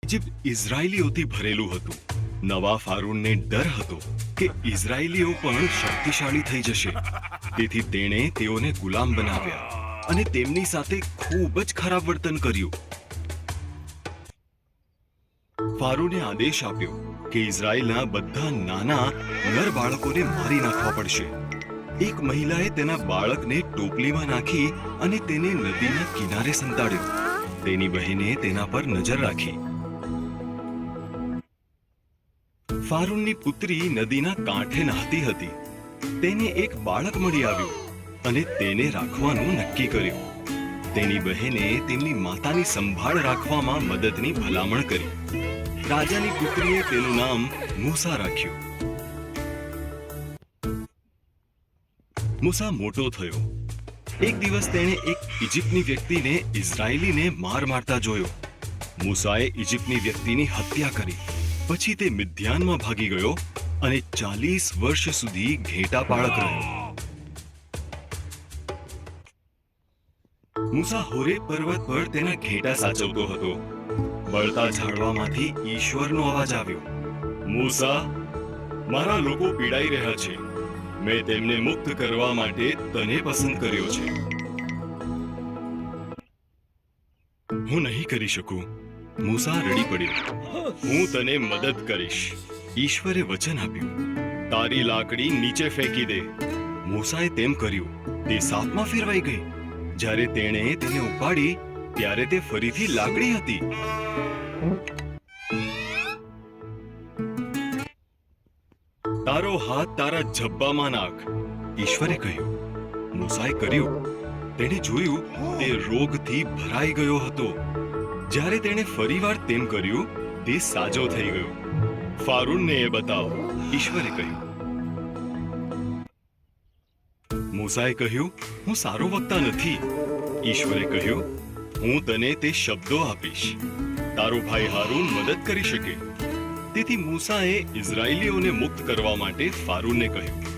Egypt ઇઝરાયલીઓથી ભરેલું હતું. નવા ફારૂનને ડર હતો કે ઇઝરાયલીઓ પણ શક્તિશાળી થઈ જશે. તેથી તેણે તેઓને ગુલામ બનાવ્યા અને તેમની સાથે ખૂબ જ ખરાબ વર્તન કર્યું. ફારૂને આદેશ આપ્યો કે ઇઝરાયલના બધા નાના નર બાળકોને મારી નાખવા પડશે. એક મહિલાએ તેના બાળકને ટોપલીમાં નાખી અને તેને નદીના કિનારે સંતાડ્યો. તેની બહેને તેના પર નજર રાખી. ફારૂનની પુત્રી નદીના કાંઠે નહાતી હતી. તેને એક બાળક મળી આવ્યું અને તેને રાખવાનું નક્કી કર્યું. તેની બહેને તેમની માતાની સંભાળ રાખવામાં મદદની ભલામણ કરી. રાજાની પુત્રીએ તેનું નામ મૂસા રાખ્યું. મૂસા મોટો થયો. એક દિવસ તેણે એક ઇજિપ્તની વ્યક્તિને ઇઝરાયલીને માર મારતા જોયો. મૂસાએ ઇજિપ્તની વ્યક્તિની હત્યા કરી. પછી તે મિદ્યાનમાં ભાગી ગયો અને 40 વર્ષ સુધી ઘેટા પાળક રહ્યો. મૂસા હોરેબ પર્વત પર તેના ઘેટા સાચવતો હતો. બળતા ઝાડવામાંથી ઈશ્વરનો અવાજ આવ્યો. મૂસા, મારા લોકો પીડાઈ રહ્યા છે. મેં તેમને મુક્ત કરવા માટે તને પસંદ કર્યો છે. હું નહીં કરી શકું. મૂસા રડી પડ્યો. હું તને મદદ કરીશ. ઈશ્વરે વચન આપ્યું, તારી લાકડી નીચે ફેંકી દે. મૂસાએ તેમ કર્યું. તે સાપમાં ફેરવાઈ ગઈ. જ્યારે તેણે તેને ઉપાડી ત્યારે તે ફરીથી લાકડી હતી. તારો હાથ તારા જબ્બામાં નાખ, ઈશ્વરે કહ્યું. મૂસાએ કર્યું. તેણે જોયું તે રોગથી ભરાઈ ગયો હતો. જ્યારે તેણે ફરીવાર તેમ કર્યું, તે સાજો થઈ ગયો. ફારૂનને એ બતાવ, ઈશ્વરે કહ્યું. મૂસાએ કહ્યું, હું સારો વક્તા નથી. ઈશ્વરે કહ્યું, હું તને તે શબ્દો આપીશ. તારો ભાઈ હારૂન મદદ કરી શકે. તેથી મૂસાએ ઇઝરાયલીઓને મુક્ત કરવા માટે ફારૂનને કહ્યું,